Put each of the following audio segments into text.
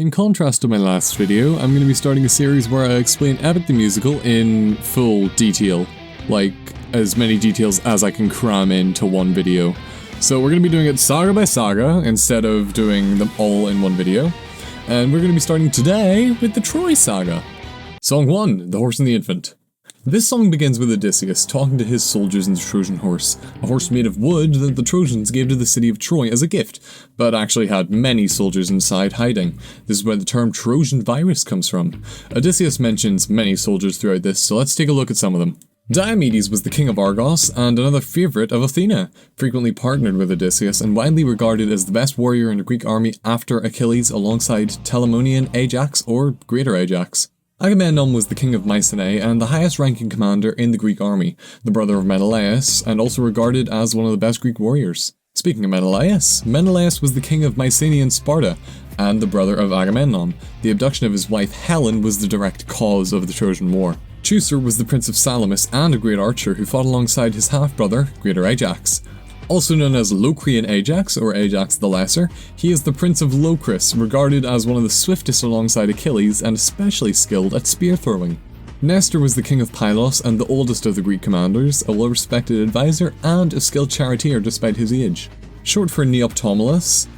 In contrast to my last video, I'm going to be starting a series where I explain Epic the Musical in full detail. Like, as many details as I can cram into one video. So we're going to be doing it saga by saga, instead of doing them all in one video. And we're going to be starting today with the Troy Saga. Song 1, The Horse and the Infant. This song begins with Odysseus talking to his soldiers in the Trojan horse, a horse made of wood that the Trojans gave to the city of Troy as a gift, but actually had many soldiers inside hiding. This is where the term Trojan virus comes from. Odysseus mentions many soldiers throughout this, so let's take a look at some of them. Diomedes was the king of Argos and another favourite of Athena, frequently partnered with Odysseus and widely regarded as the best warrior in the Greek army after Achilles alongside Telamonian Ajax or Greater Ajax. Agamemnon was the king of Mycenae and the highest ranking commander in the Greek army, the brother of Menelaus, and also regarded as one of the best Greek warriors. Speaking of Menelaus, Menelaus was the king of Mycenaean Sparta and the brother of Agamemnon. The abduction of his wife Helen was the direct cause of the Trojan War. Teucer was the prince of Salamis and a great archer who fought alongside his half-brother, Greater Ajax. Also known as Locrian Ajax, or Ajax the Lesser, he is the Prince of Locris, regarded as one of the swiftest alongside Achilles and especially skilled at spear throwing. Nestor was the king of Pylos and the oldest of the Greek commanders, a well-respected advisor and a skilled charioteer despite his age. Short for Neoptolemus,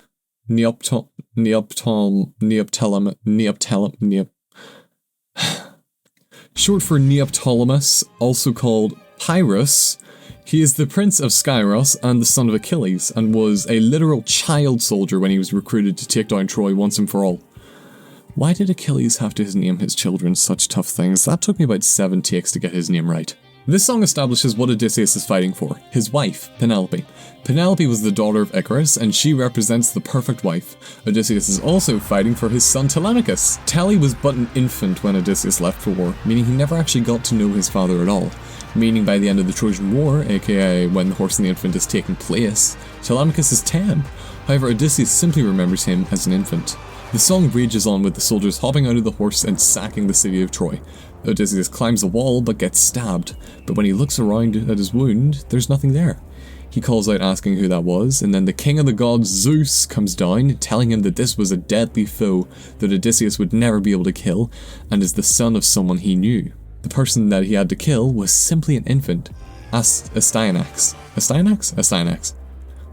also called Pyrrhus. He is the prince of Skyros and the son of Achilles, and was a literal child soldier when he was recruited to take down Troy once and for all. Why did Achilles have to name his children such tough things? That took me about 7 takes to get his name right. This song establishes what Odysseus is fighting for, his wife, Penelope. Penelope was the daughter of Icarus, and she represents the perfect wife. Odysseus is also fighting for his son Telemachus. Tele was but an infant when Odysseus left for war, meaning he never actually got to know his father at all. Meaning by the end of the Trojan War, aka when the Horse and the Infant is taking place, Telemachus is 10. However, Odysseus simply remembers him as an infant. The song rages on with the soldiers hopping out of the horse and sacking the city of Troy. Odysseus climbs a wall but gets stabbed, but when he looks around at his wound, there's nothing there. He calls out asking who that was, and then the king of the gods, Zeus, comes down, telling him that this was a deadly foe that Odysseus would never be able to kill, and is the son of someone he knew. The person that he had to kill was simply an infant, Astyanax,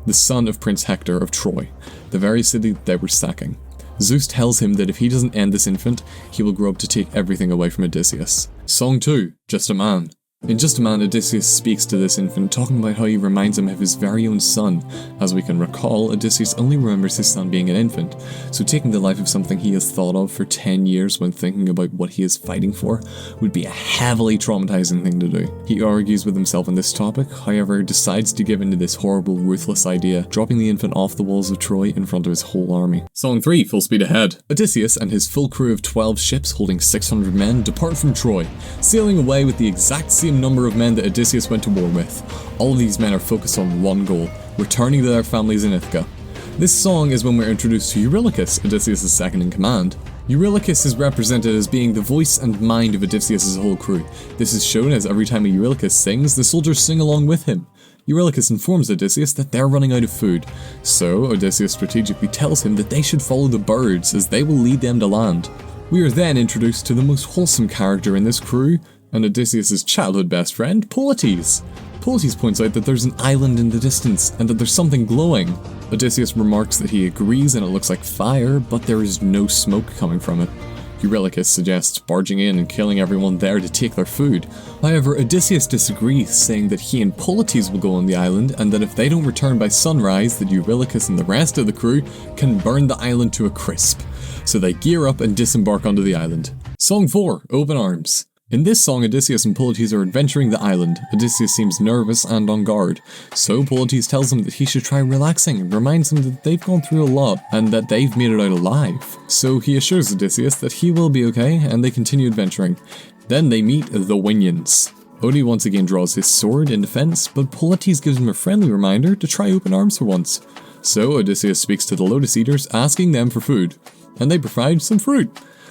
the son of Prince Hector of Troy, the very city that they were sacking. Zeus tells him that if he doesn't end this infant, he will grow up to take everything away from Odysseus. Song 2, Just a Man. In Just a Man, Odysseus speaks to this infant, talking about how he reminds him of his very own son. As we can recall, Odysseus only remembers his son being an infant, so taking the life of something he has thought of for 10 years when thinking about what he is fighting for would be a heavily traumatizing thing to do. He argues with himself on this topic, however decides to give in to this horrible, ruthless idea, dropping the infant off the walls of Troy in front of his whole army. Song 3, Full Speed Ahead. Odysseus and his full crew of 12 ships holding 600 men depart from Troy, sailing away with the exact same number of men that Odysseus went to war with. All of these men are focused on one goal, returning to their families in Ithaca. This song is when we're introduced to Eurylochus, Odysseus' second in command. Eurylochus is represented as being the voice and mind of Odysseus' whole crew. This is shown as every time Eurylochus sings, the soldiers sing along with him. Eurylochus informs Odysseus that they're running out of food, so Odysseus strategically tells him that they should follow the birds as they will lead them to land. We are then introduced to the most wholesome character in this crew, and Odysseus' childhood best friend, Polites. Polites points out that there's an island in the distance, and that there's something glowing. Odysseus remarks that he agrees and it looks like fire, but there is no smoke coming from it. Eurylochus suggests barging in and killing everyone there to take their food. However, Odysseus disagrees, saying that he and Polites will go on the island, and that if they don't return by sunrise, that Eurylochus and the rest of the crew can burn the island to a crisp. So they gear up and disembark onto the island. Song 4, Open Arms. In this song, Odysseus and Polites are adventuring the island. Odysseus seems nervous and on guard, so Polites tells him that he should try relaxing and reminds him that they've gone through a lot and that they've made it out alive. So he assures Odysseus that he will be okay, and they continue adventuring. Then they meet the Winions. Odie once again draws his sword in defense, but Polites gives him a friendly reminder to try open arms for once. So Odysseus speaks to the Lotus Eaters, asking them for food, and they provide some fruit.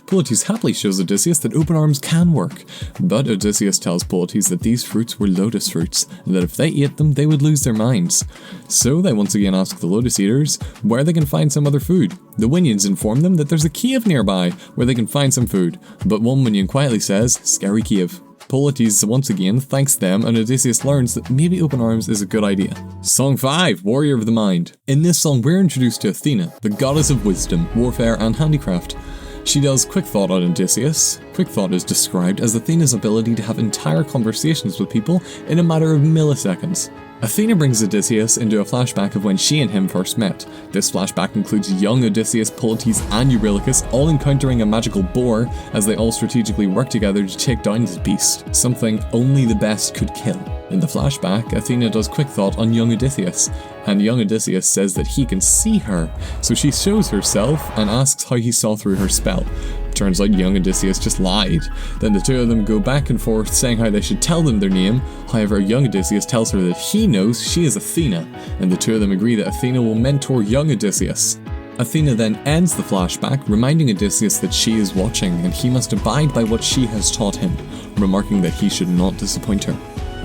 Polites happily shows Odysseus that open arms can work, but Odysseus tells Polites that these fruits were lotus fruits, and that if they ate them, they would lose their minds. So they once again ask the Lotus Eaters where they can find some other food. The Winions inform them that there's a cave nearby where they can find some food, but one Winion quietly says, "Scary cave." Polites once again thanks them, and Odysseus learns that maybe open arms is a good idea. Song 5, Warrior of the Mind. In this song we're introduced to Athena, the goddess of wisdom, warfare and handicraft. She does quick thought on Odysseus. Quick thought is described as Athena's ability to have entire conversations with people in a matter of milliseconds. Athena brings Odysseus into a flashback of when she and him first met. This flashback includes young Odysseus, Polites and Eurylochus all encountering a magical boar as they all strategically work together to take down this beast, something only the best could kill. In the flashback, Athena does quick thought on young Odysseus, and young Odysseus says that he can see her, so she shows herself and asks how he saw through her spell. Turns out young Odysseus just lied. Then the two of them go back and forth saying how they should tell them their name. However, young Odysseus tells her that he knows she is Athena, and the two of them agree that Athena will mentor young Odysseus. Athena then ends the flashback, reminding Odysseus that she is watching and he must abide by what she has taught him, remarking that he should not disappoint her.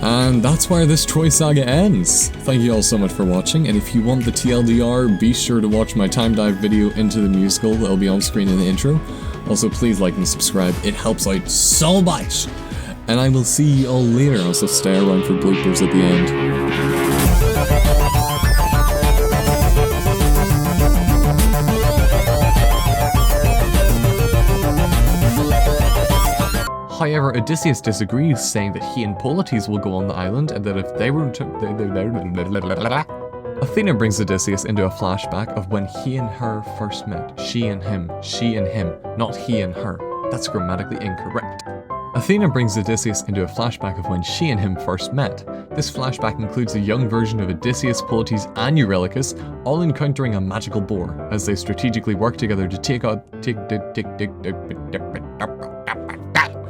And that's where this Troy Saga ends. Thank you all so much for watching, and if you want the TLDR, be sure to watch my time dive video into the musical that will be on screen in the intro. Also, please like and subscribe, it helps out so much! And I will see you all later, also stay around for bloopers at the end. However, Odysseus disagrees, saying that he and Polites will go on the island, and that if they were to... Athena brings Odysseus into a flashback of when he and her first met. She and him, not he and her. That's grammatically incorrect. Athena brings Odysseus into a flashback of when she and him first met. This flashback includes a young version of Odysseus, Polites and Eurylochus all encountering a magical boar as they strategically work together to take out...